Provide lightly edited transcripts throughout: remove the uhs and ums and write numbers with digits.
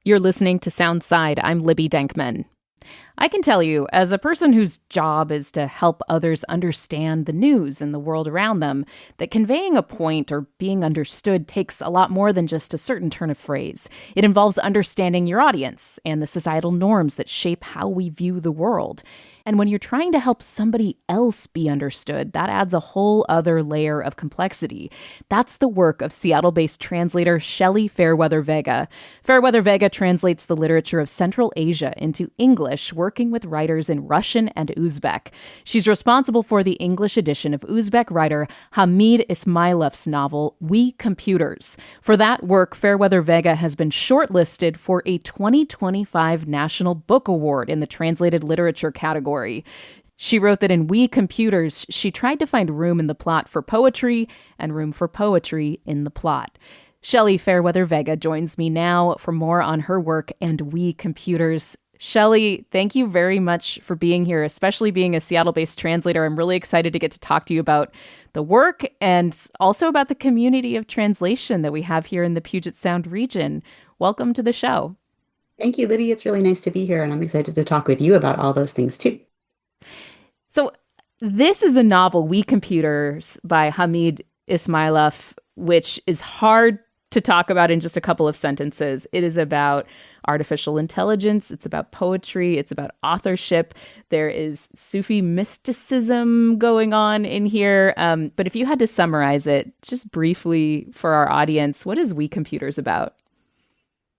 You're listening to Soundside. I'm Libby Denkman. I can tell you, as a person whose job is to help others understand the news and the world around them, that conveying a point or being understood takes a lot more than just a certain turn of phrase. It involves understanding your audience and the societal norms that shape how we view the world. And when you're trying to help somebody else be understood, that adds a whole other layer of complexity. That's the work of Seattle-based translator Shelley Fairweather-Vega. Fairweather-Vega translates the literature of Central Asia into English, working with writers in Russian and Uzbek. She's responsible for the English edition of Uzbek writer Hamid Ismailov's novel, We Computers. For that work, Fairweather-Vega has been shortlisted for a 2025 National Book Award in the translated literature category. She wrote that in We Computers, she tried to find room in the plot for poetry and room for poetry in the plot. Shelley Fairweather-Vega joins me now for more on her work and We Computers. Shelley, thank you very much for being here, especially being a Seattle-based translator. I'm really excited to get to talk to you about the work and also about the community of translation that we have here in the Puget Sound region. Welcome to the show. Thank you, Libby. It's really nice to be here, and I'm excited to talk with you about all those things, too. So this is a novel, We Computers, by Hamid Ismailov, which is hard to talk about in just a couple of sentences. It is about artificial intelligence. It's about poetry. It's about authorship. There is Sufi mysticism going on in here. But if you had to summarize it just briefly for our audience, what is We Computers about?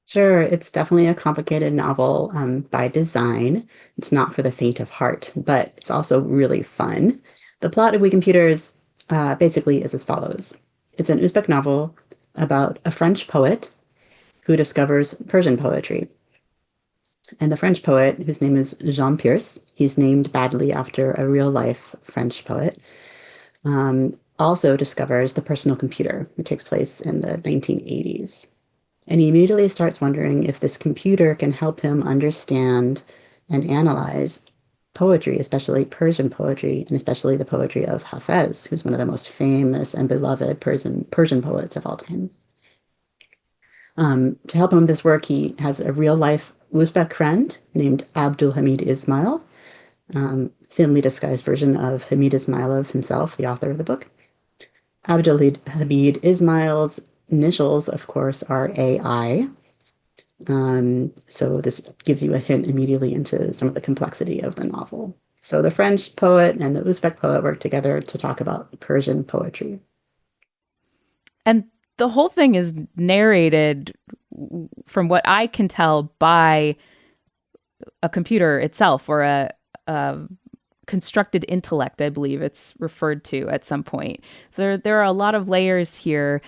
Sure, it's definitely a complicated novel by design. It's not for the faint of heart, but it's also really fun. The plot of We Computers basically is as follows. It's an Uzbek novel about a French poet who discovers Persian poetry. And the French poet, whose name is Jean Pierce, he's named badly after a real-life French poet, also discovers the personal computer, which takes place in the 1980s. And he immediately starts wondering if this computer can help him understand and analyze poetry, especially Persian poetry, and especially the poetry of Hafez, who's one of the most famous and beloved Persian poets of all time. To help him with this work, he has a real-life Uzbek friend named Hamid Ismail, thinly disguised version of Hamid Ismailov himself, the author of the book. Hamid Ismail's initials, of course, are AI. So this gives you a hint immediately into some of the complexity of the novel. So the French poet and the Uzbek poet work together to talk about Persian poetry. And the whole thing is narrated, from what I can tell, by a computer itself, or a constructed intellect, I believe it's referred to at some point. So there are a lot of layers here.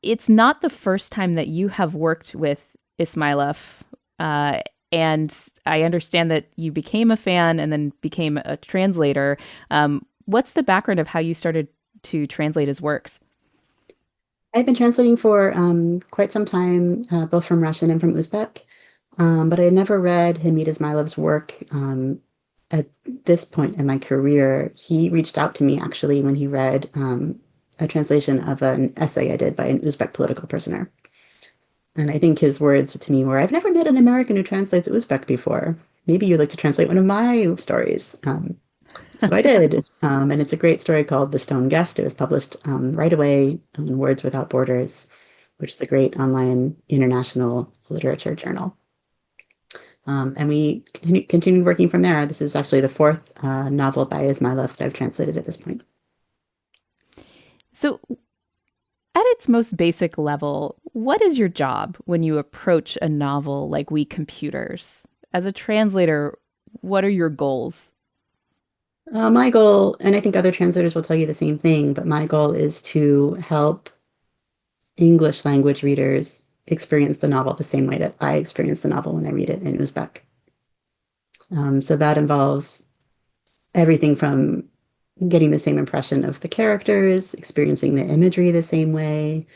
It's not the first time that you have worked with Ismailov, and I understand that you became a fan and then became a translator. What's the background of how you started to translate his works? I've been translating for quite some time, both from Russian and from Uzbek, but I had never read Hamid Ismailov's work at this point in my career. He reached out to me, actually, when he read a translation of an essay I did by an Uzbek political prisoner. And I think his words to me were, I've never met an American who translates Uzbek before. Maybe you'd like to translate one of my stories. So I did. And it's a great story called The Stone Guest. It was published right away on Words Without Borders, which is a great online international literature journal. And we continued working from there. This is actually the fourth novel by Ismailov that I've translated at this point. So at its most basic level, what is your job when you approach a novel like We Computers? As a translator, what are your goals? My goal, and I think other translators will tell you the same thing, but my goal is to help English language readers experience the novel the same way that I experience the novel when I read it in Uzbek. So that involves everything from getting the same impression of the characters, experiencing the imagery the same way,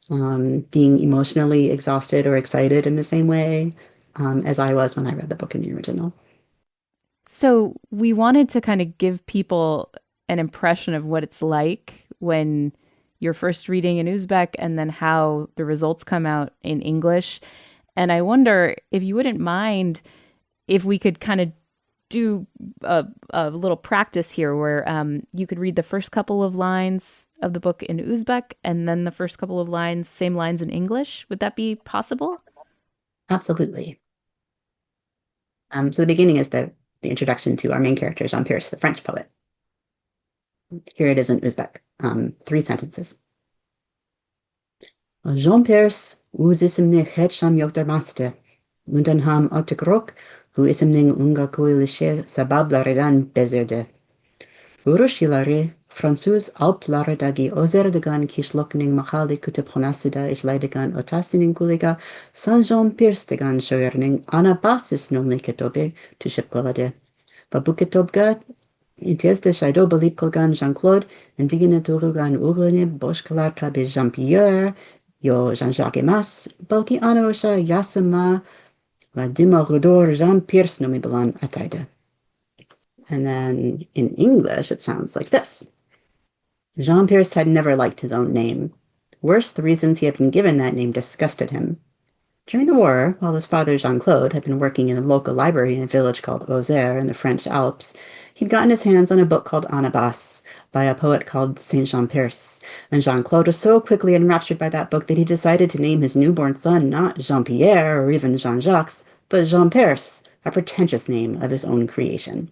being emotionally exhausted or excited in the same way as I was when I read the book in the original. So we wanted to kind of give people an impression of what it's like when you're first reading in Uzbek and then how the results come out in English. And I wonder if you wouldn't mind if we could kind of do a little practice here where you could read the first couple of lines of the book in Uzbek and then the first couple of lines, same lines in English. Would that be possible? Absolutely. So the beginning is the introduction to our main character, Jean-Pierre, the French poet. Here it is in Uzbek. 3 sentences. Jean-Pierre, uz isimni hecham yoktarmaste. Undan ham otikrok, hu isimning unga koilishe sabablardan bezirde. Urushilare, Fransuz alplaradagi ozerdagan kishlokning mahali kutubxonasida ishlaydigan otasining kuliga San Jean-Pierre degan shoirning Anabasis nomli kitobe tushib Va bu kitobga intezda shaydo balib qilgan Jean-Claude indigina tug'ilgan o'g'lini boshqalar kabi Jean-Pierre yo Jean-Jacques emas, balki ana o'sha yasama va dimog'idor Jean-Pierre nomi bilan ataydi. And then in English, it sounds like this. Jean-Pierre had never liked his own name. Worse, the reasons he had been given that name disgusted him. During the war, while his father Jean-Claude had been working in a local library in a village called Auxerre in the French Alps, he'd gotten his hands on a book called Anabas by a poet called Saint-Jean-Pierre, and Jean-Claude was so quickly enraptured by that book that he decided to name his newborn son not Jean-Pierre or even Jean-Jacques, but Jean-Pierre, a pretentious name of his own creation.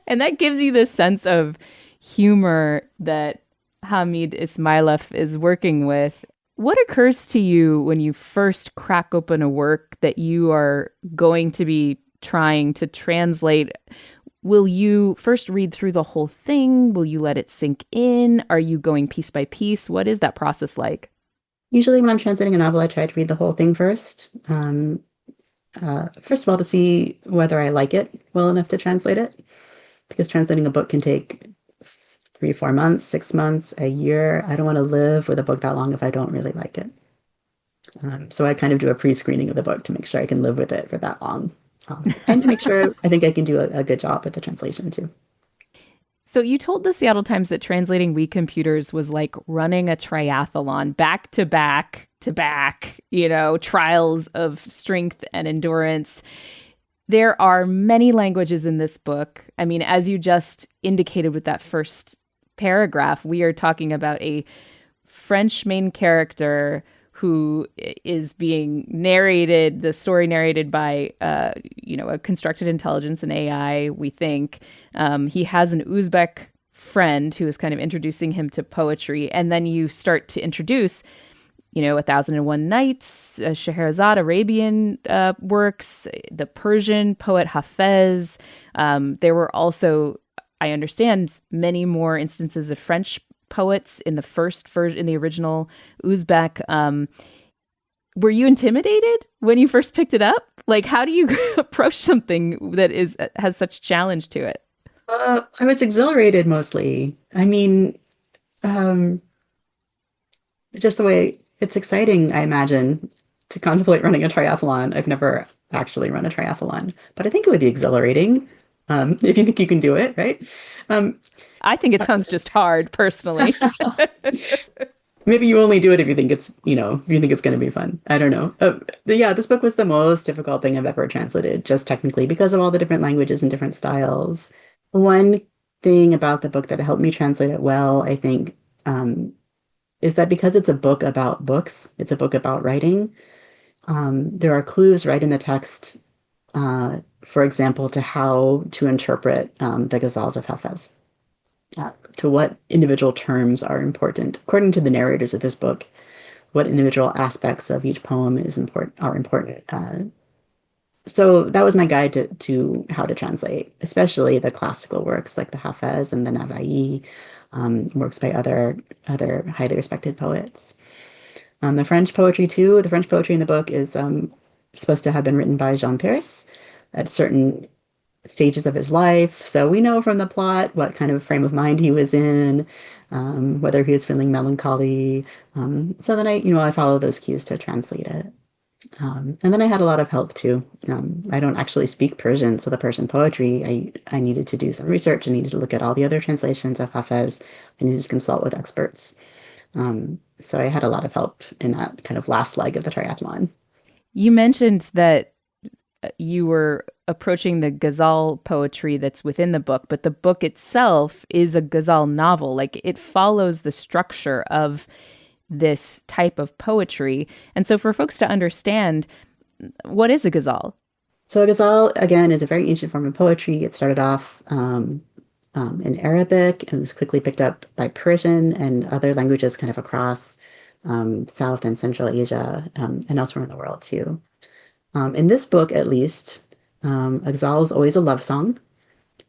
And that gives you this sense of humor that Hamid Ismailov is working with. What occurs to you when you first crack open a work that you are going to be trying to translate? Will you first read through the whole thing? Will you let it sink in? Are you going piece by piece? What is that process like? Usually when I'm translating a novel, I try to read the whole thing first. First of all, to see whether I like it well enough to translate it, because translating a book can take 3, 4 months, 6 months, a year. I don't want to live with a book that long if I don't really like it. So I kind of do a pre-screening of the book to make sure I can live with it for that long. And to make sure I think I can do a good job with the translation too. So you told the Seattle Times that translating We Computers was like running a triathlon, back to back to back, trials of strength and endurance. There are many languages in this book. I mean, as you just indicated with that first paragraph, we are talking about a French main character who is being narrated, the story narrated by, a constructed intelligence and AI, we think. He has an Uzbek friend who is kind of introducing him to poetry. And then you start to introduce, 1001 Nights, Scheherazade, Arabian works, the Persian poet Hafez. There were also, I understand, many more instances of French poets in the first version, in the original Uzbek. Were you intimidated when you first picked it up? Like, how do you approach something that has such challenge to it? I was exhilarated mostly. I mean, just the way it's exciting, I imagine, to contemplate running a triathlon. I've never actually run a triathlon, but I think it would be exhilarating if you think you can do it, right? I think it sounds just hard, personally. Maybe you only do it if you think it's, if you think it's going to be fun. I don't know. Yeah, this book was the most difficult thing I've ever translated, just technically, because of all the different languages and different styles. One thing about the book that helped me translate it well, I think, is that because it's a book about books, it's a book about writing, there are clues right in the text, for example, to how to interpret the ghazals of Hafez. To what individual terms are important. According to the narrators of this book, what individual aspects of each poem are important. So that was my guide to how to translate, especially the classical works like the Hafez and the Navai, works by other highly respected poets. The French poetry too. The French poetry in the book is supposed to have been written by Jean-Pierre at certain stages of his life. So we know from the plot what kind of frame of mind he was in, whether he was feeling melancholy. So then I follow those cues to translate it. And then I had a lot of help too. I don't actually speak Persian, so the Persian poetry, I needed to do some research. I needed to look at all the other translations of Hafez. I needed to consult with experts. So I had a lot of help in that kind of last leg of the triathlon. You mentioned that you were approaching the ghazal poetry that's within the book, but the book itself is a ghazal novel. Like it follows the structure of this type of poetry. And so, for folks to understand, what is a ghazal? So a ghazal, again, is a very ancient form of poetry. It started off in Arabic and was quickly picked up by Persian and other languages kind of across South and Central Asia and elsewhere in the world too. In this book, at least, a ghazal is always a love song.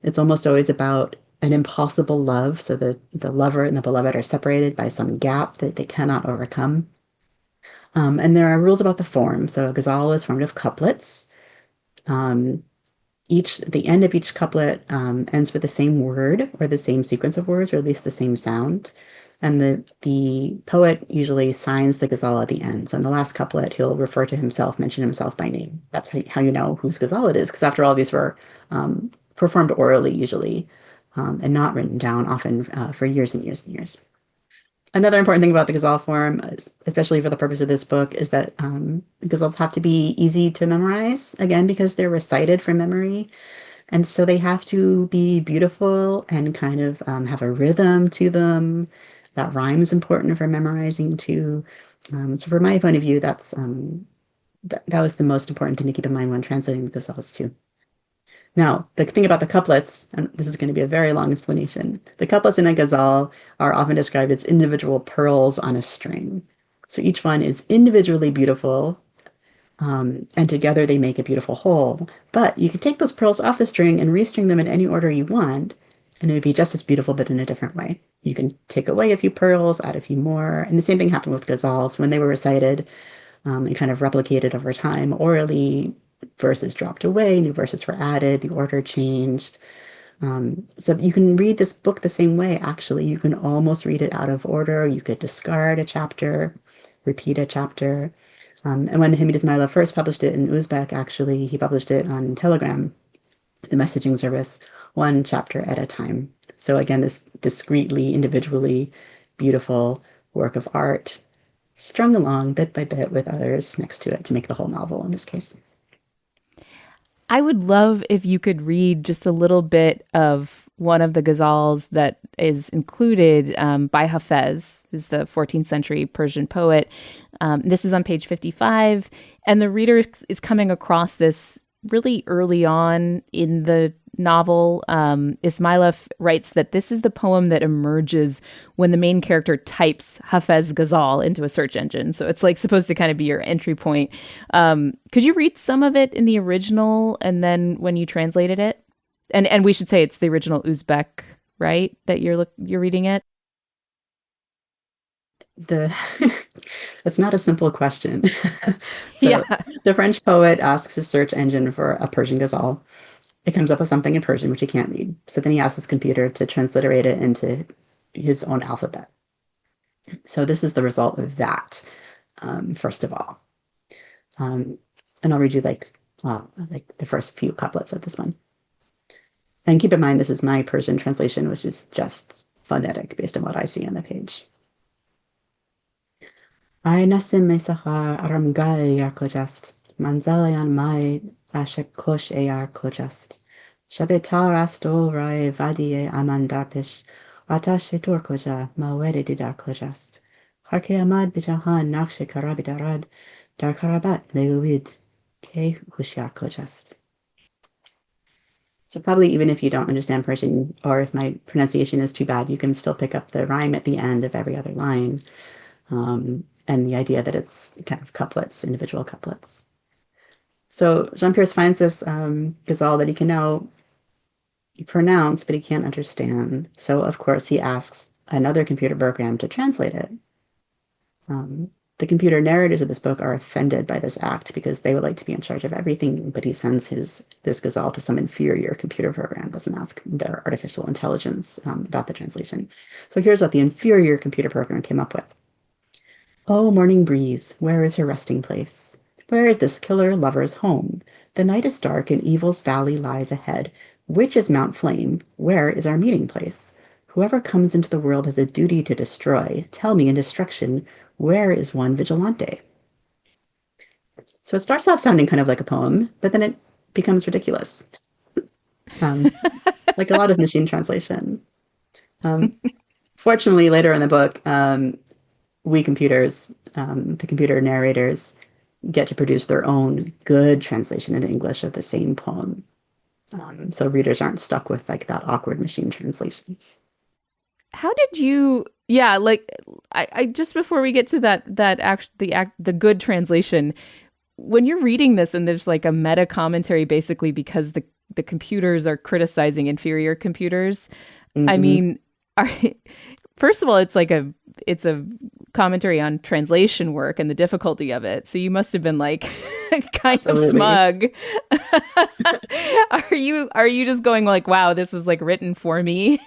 It's almost always about an impossible love. So the lover and the beloved are separated by some gap that they cannot overcome. And there are rules about the form. So a ghazal is formed of couplets. Um, the end of each couplet ends with the same word or the same sequence of words, or at least the same sound. And the poet usually signs the ghazal at the end. So in the last couplet, he'll refer to himself, mention himself by name. That's how you know whose ghazal it is, because after all, these were performed orally usually and not written down, often for years and years and years. Another important thing about the ghazal form, especially for the purpose of this book, is that ghazals have to be easy to memorize, again, because they're recited from memory. And so they have to be beautiful and kind of have a rhythm to them. That rhyme is important for memorizing too. So from my point of view, that was the most important thing to keep in mind when translating the ghazals too. Now, the thing about the couplets, and this is going to be a very long explanation, the couplets in a ghazal are often described as individual pearls on a string. So each one is individually beautiful, and together they make a beautiful whole. But you can take those pearls off the string and restring them in any order you want, and it would be just as beautiful, but in a different way. You can take away a few pearls, add a few more. And the same thing happened with ghazals. When they were recited and kind of replicated over time orally, verses dropped away, new verses were added, the order changed. So you can read this book the same way, actually. You can almost read it out of order. You could discard a chapter, repeat a chapter. And when Hamid Ismailov first published it in Uzbek, actually, he published it on Telegram, the messaging service, one chapter at a time. So again, this discreetly, individually beautiful work of art, strung along bit by bit with others next to it to make the whole novel in this case. I would love if you could read just a little bit of one of the ghazals that is included by Hafez, who's the 14th century Persian poet. This is on page 55, and the reader is coming across this really early on in the novel. Ismailov writes that this is the poem that emerges when the main character types Hafez Ghazal into a search engine. So it's like supposed to kind of be your entry point. Could you read some of it in the original and then when you translated it? And we should say it's the original Uzbek, right? That you're reading it. The That's not a simple question. Yeah. So the French poet asks his search engine for a Persian ghazal. It comes up with something in Persian, which he can't read. So then he asks his computer to transliterate it into his own alphabet. So this is the result of that, first of all. Um, and I'll read you like the first few couplets of this one. And keep in mind, this is my Persian translation, which is just phonetic based on what I see on the page. Ay nasim me sahar aramgal yar kojast. Manzalayan mai ashek kosh eyar kojast. Shabetar asto rai vadie aman darpish. Atash tur koja mawere didar kojast. Harke amad bijahan nakshe karabidarad. Dar karabat leuid ke hushar kojast. So probably even if you don't understand Persian, or if my pronunciation is too bad, you can still pick up the rhyme at the end of every other line. And the idea that it's kind of couplets, individual couplets. So Jean-Pierre finds this ghazal that he can now pronounce, but he can't understand. So of course he asks another computer program to translate it. The computer narrators of this book are offended by this act because they would like to be in charge of everything, but he sends this ghazal to some inferior computer program, doesn't ask their artificial intelligence about the translation. So here's what the inferior computer program came up with. Oh, morning breeze, where is her resting place? Where is this killer lover's home? The night is dark and evil's valley lies ahead. Which is Mount Flame? Where is our meeting place? Whoever comes into the world has a duty to destroy. Tell me in destruction, where is one vigilante? So it starts off sounding kind of like a poem, but then it becomes ridiculous, um, like a lot of machine translation. Um, Fortunately, later in the book, we computers, the computer narrators, get to produce their own good translation into English of the same poem. So readers aren't stuck with like that awkward machine translation. How did you? Yeah, like I just before we get to the good translation, when you're reading this and there's like a meta commentary basically because the computers are criticizing inferior computers. I Hmm. mean, are, first of all, it's a commentary on translation work and the difficulty of it. So you must have been like kind of Absolutely. smug. Are you just going like, wow, this was like written for me?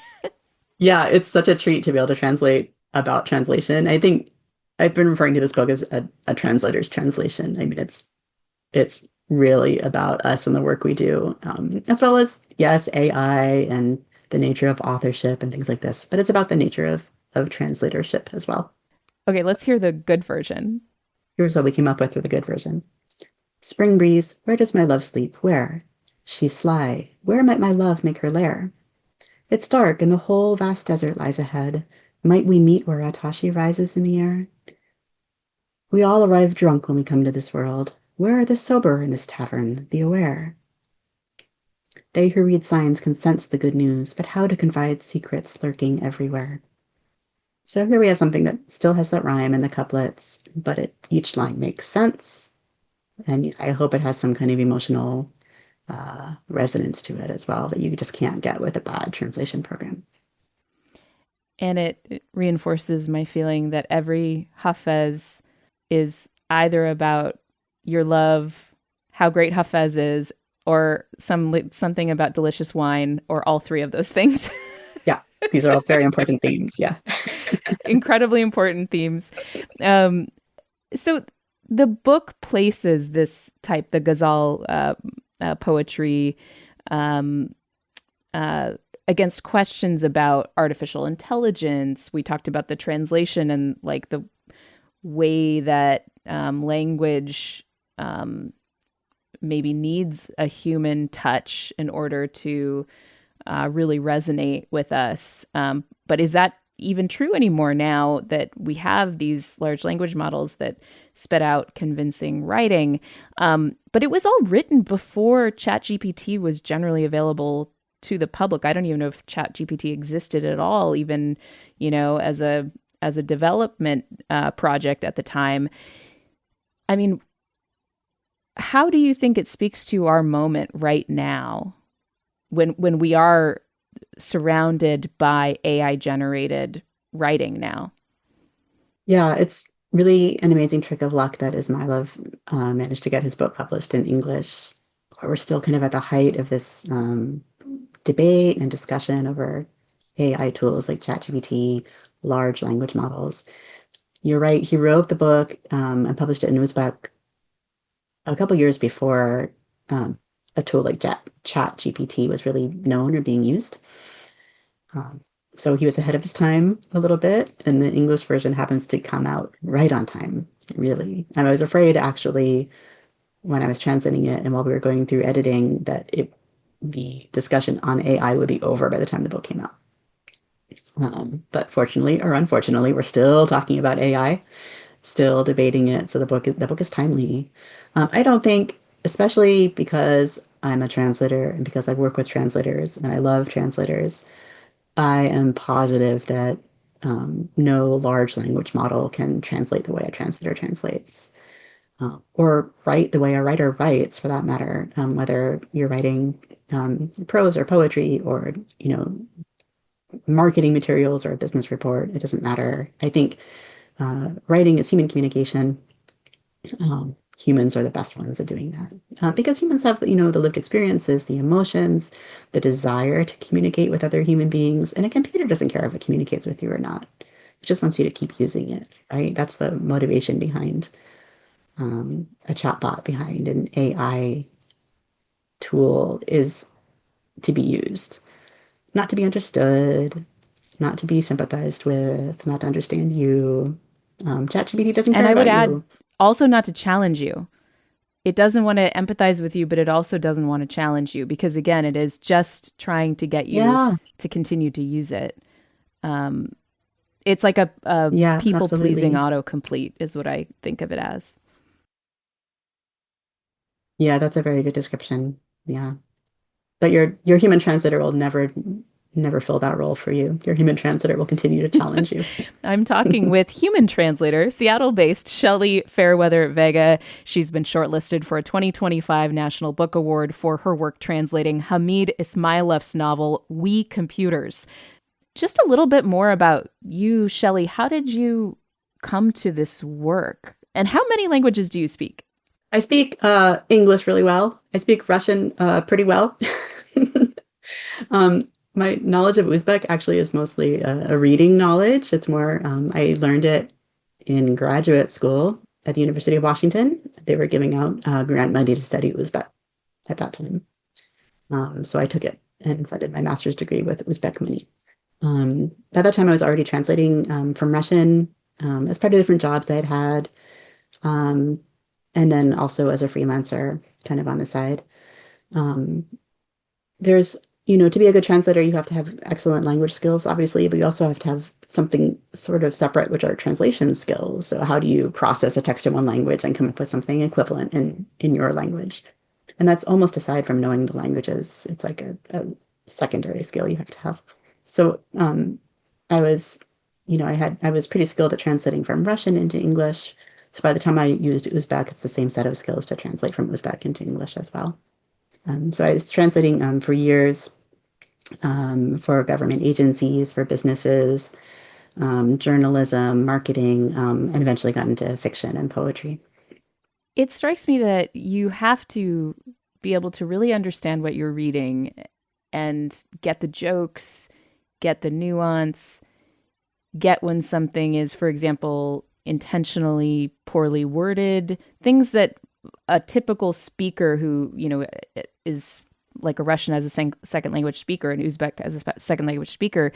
Yeah, it's such a treat to be able to translate about translation. I think I've been referring to this book as a translator's translation. I mean, it's really about us and the work we do, as well as, yes, AI and the nature of authorship and things like this, but it's about the nature of translatorship as well. Okay, let's hear the good version. Here's what we came up with for the good version. Spring breeze, where does my love sleep? Where? She's sly. Where might my love make her lair? It's dark, and the whole vast desert lies ahead. Might we meet where Atashi rises in the air? We all arrive drunk when we come to this world. Where are the sober in this tavern, the aware? They who read signs can sense the good news, but how to confide secrets lurking everywhere? So here we have something that still has that rhyme in the couplets, but each line makes sense. And I hope it has some kind of emotional resonance to it as well that you just can't get with a bad translation program. And it reinforces my feeling that every Hafez is either about your love, how great Hafez is, or something about delicious wine, or all three of those things. Yeah, these are all very important themes. Yeah. Incredibly important themes. Um, so the book places this type, the ghazal poetry, um, uh, against questions about artificial intelligence. We talked about the translation and like the way that language maybe needs a human touch in order to really resonate with us. But is that even true anymore now that we have these large language models that spit out convincing writing? But it was all written before ChatGPT was generally available to the public. I don't even know if ChatGPT existed at all, even as a development project at the time. I mean, how do you think it speaks to our moment right now when we are surrounded by AI generated writing now? Yeah, it's really an amazing trick of luck that Ismailov managed to get his book published in English. We're still kind of at the height of this debate and discussion over AI tools like ChatGPT, large language models. You're right, he wrote the book and published it in Uzbek a couple years before um, a tool like ChatGPT was really known or being used. Um, so he was ahead of his time a little bit, and the English version happens to come out right on time, really. And I was afraid actually when I was translating it and while we were going through editing that the discussion on AI would be over by the time the book came out. But fortunately or unfortunately, we're still talking about AI, still debating it. So the book is timely. I don't think, especially because I'm a translator and because I work with translators and I love translators, I am positive that no large language model can translate the way a translator translates, or write the way a writer writes, for that matter. Whether you're writing prose or poetry, or marketing materials or a business report, it doesn't matter. I think writing is human communication. Humans are the best ones at doing that because humans have, the lived experiences, the emotions, the desire to communicate with other human beings. And a computer doesn't care if it communicates with you or not. It just wants you to keep using it, right? That's the motivation behind a chatbot, behind an AI tool, is to be used, not to be understood, not to be sympathized with, not to understand you. ChatGPT doesn't And care I would about add you. also not to challenge you. It doesn't want to empathize with you, but it also doesn't want to challenge you because, again, it is just trying to get you Yeah, to continue to use it. Um, it's like a yeah, people pleasing absolutely. autocomplete, is what I think of it as. Yeah, that's a very good description. Yeah. But your human translator will never fill that role for you. Your human translator will continue to challenge you. I'm talking with human translator, Seattle based Shelley Fairweather-Vega. She's been shortlisted for a 2025 National Book Award for her work translating Hamid Ismailov's novel, We Computers. Just a little bit more about you, Shelley. How did you come to this work? And how many languages do you speak? I speak English really well. I speak Russian pretty well. My knowledge of Uzbek actually is mostly a reading knowledge. It's more, I learned it in graduate school at the University of Washington. They were giving out grant money to study Uzbek at that time. So I took it and funded my master's degree with Uzbek money. At that time, I was already translating from Russian as part of different jobs I had had, um, and then also as a freelancer, kind of on the side. Um, there's, to be a good translator, you have to have excellent language skills, obviously, but you also have to have something sort of separate, which are translation skills. So how do you process a text in one language and come up with something equivalent in your language? And that's almost aside from knowing the languages. It's like a secondary skill you have to have. So I was, I was pretty skilled at translating from Russian into English. So by the time I used Uzbek, it's the same set of skills to translate from Uzbek into English as well. So I was translating for years for government agencies, for businesses, journalism, marketing, and eventually got into fiction and poetry. It strikes me that you have to be able to really understand what you're reading and get the jokes, get the nuance, get when something is, for example, intentionally poorly worded, things that a typical speaker who, is like a Russian as a second language speaker and Uzbek as a second language speaker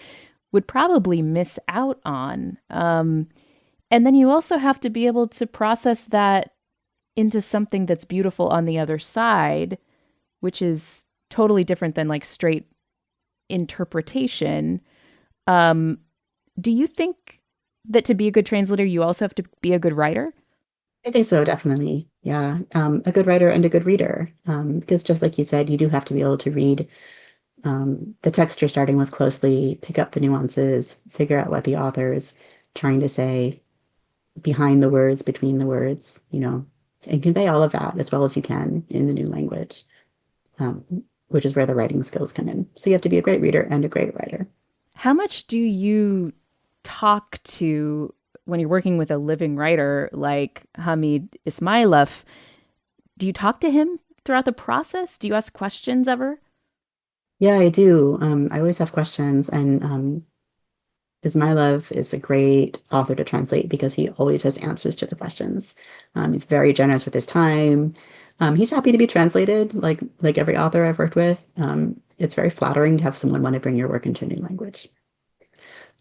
would probably miss out on. And then you also have to be able to process that into something that's beautiful on the other side, which is totally different than like straight interpretation. Um, do you think that to be a good translator, you also have to be a good writer? I think so, definitely. Yeah. A good writer and a good reader. Because just like you said, you do have to be able to read the text you're starting with closely, pick up the nuances, figure out what the author is trying to say behind the words, between the words, and convey all of that as well as you can in the new language, which is where the writing skills come in. So you have to be a great reader and a great writer. How much do you talk to when you're working with a living writer like Hamid Ismailov? Do you talk to him throughout the process? Do you ask questions ever? Yeah, I do. I always have questions, and Ismailov is a great author to translate because he always has answers to the questions. He's very generous with his time. He's happy to be translated, like every author I've worked with. It's very flattering to have someone want to bring your work into a new language.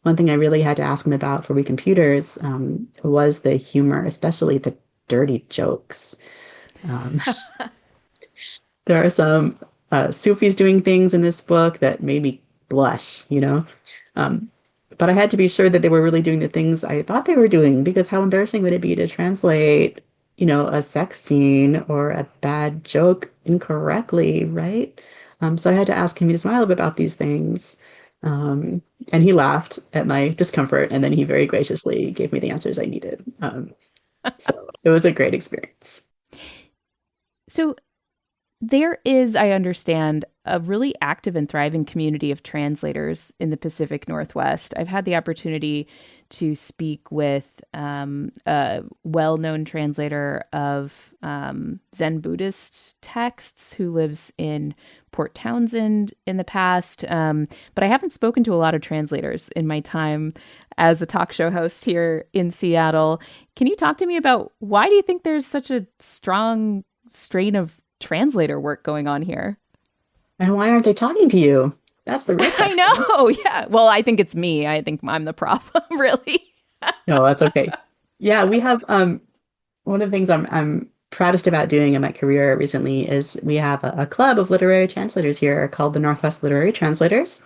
One thing I really had to ask him about for We Computers was the humor, especially the dirty jokes. Um, there are some Sufis doing things in this book that made me blush. Um, but I had to be sure that they were really doing the things I thought they were doing because how embarrassing would it be to translate, a sex scene or a bad joke incorrectly, right? So I had to ask Hamid Ismailov about these things. Um, and he laughed at my discomfort, and then he very graciously gave me the answers I needed. So it was a great experience. So there is, I understand, a really active and thriving community of translators in the Pacific Northwest. I've had the opportunity to speak with a well known translator of Zen Buddhist texts who lives in Port Townsend in the past. But I haven't spoken to a lot of translators in my time as a talk show host here in Seattle. Can you talk to me about why do you think there's such a strong strain of translator work going on here? And why aren't they talking to you? That's the real I question. know. Yeah. Well, I think it's me. I think I'm the problem, really. No, that's okay. Yeah, we have one of the things I'm proudest about doing in my career recently is we have a club of literary translators here called the Northwest Literary Translators.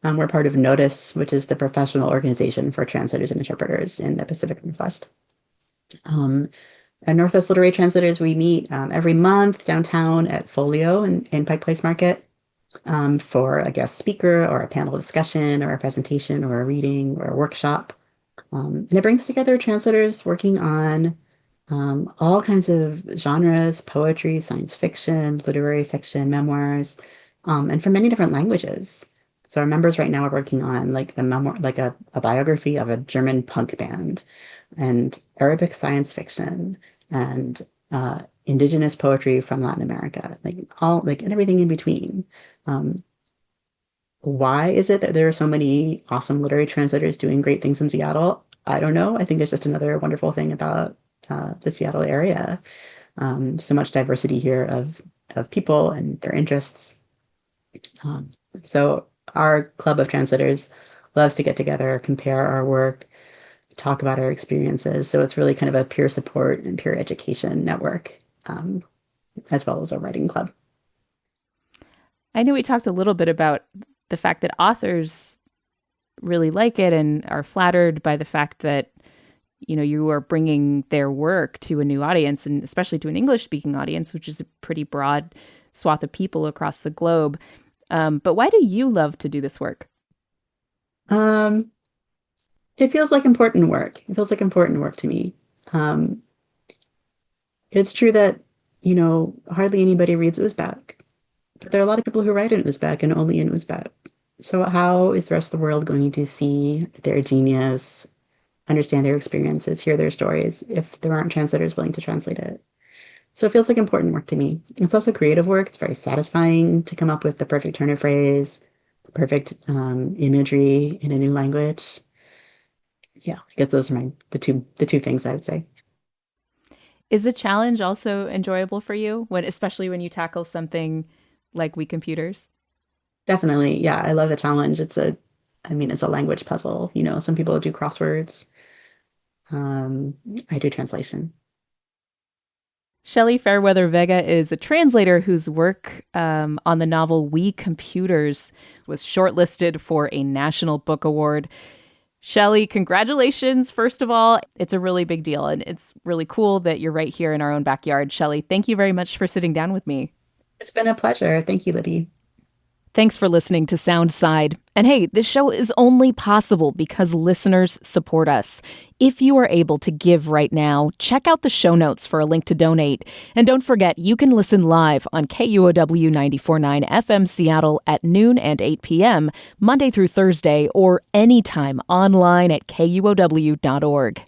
We're part of NOTICE, which is the professional organization for translators and interpreters in the Pacific Northwest. At Northwest Literary Translators, we meet every month downtown at Folio in Pike Place Market for a guest speaker or a panel discussion or a presentation or a reading or a workshop. And it brings together translators working on all kinds of genres, poetry, science fiction, literary fiction, memoirs, and from many different languages. So our members right now are working on like the memoir, like a biography of a German punk band, and Arabic science fiction, and indigenous poetry from Latin America, and everything in between. Um, why is it that there are so many awesome literary translators doing great things in Seattle? I don't know. I think there's just another wonderful thing about the Seattle area. So much diversity here of people and their interests. So our club of translators loves to get together, compare our work, talk about our experiences. So it's really kind of a peer support and peer education network, as well as a writing club. I know we talked a little bit about the fact that authors really like it and are flattered by the fact that, you know, you are bringing their work to a new audience, and especially to an English-speaking audience, which is a pretty broad swath of people across the globe. But why do you love to do this work? Um, it feels like important work. It feels like important work to me. Um, it's true that, hardly anybody reads Uzbek, but there are a lot of people who write in Uzbek and only in Uzbek. So how is the rest of the world going to see their genius, understand their experiences, hear their stories, if there aren't translators willing to translate it? So it feels like important work to me. It's also creative work. It's very satisfying to come up with the perfect turn of phrase, the perfect imagery in a new language. Yeah, I guess those are the two things I would say. Is the challenge also enjoyable for you, especially when you tackle something like We Computers? Definitely. Yeah, I love the challenge. It's a language puzzle. Some people do crosswords. Um, I do translation. Shelley Fairweather-Vega is a translator whose work on the novel We Computers was shortlisted for a National Book Award. Shelley, congratulations, first of all. It's a really big deal, and it's really cool that you're right here in our own backyard. Shelley, thank you very much for sitting down with me. It's been a pleasure. Thank you, Libby. Thanks for listening to Soundside. And hey, this show is only possible because listeners support us. If you are able to give right now, check out the show notes for a link to donate. And don't forget, you can listen live on KUOW 94.9 FM Seattle at noon and 8 p.m., Monday through Thursday, or anytime online at KUOW.org.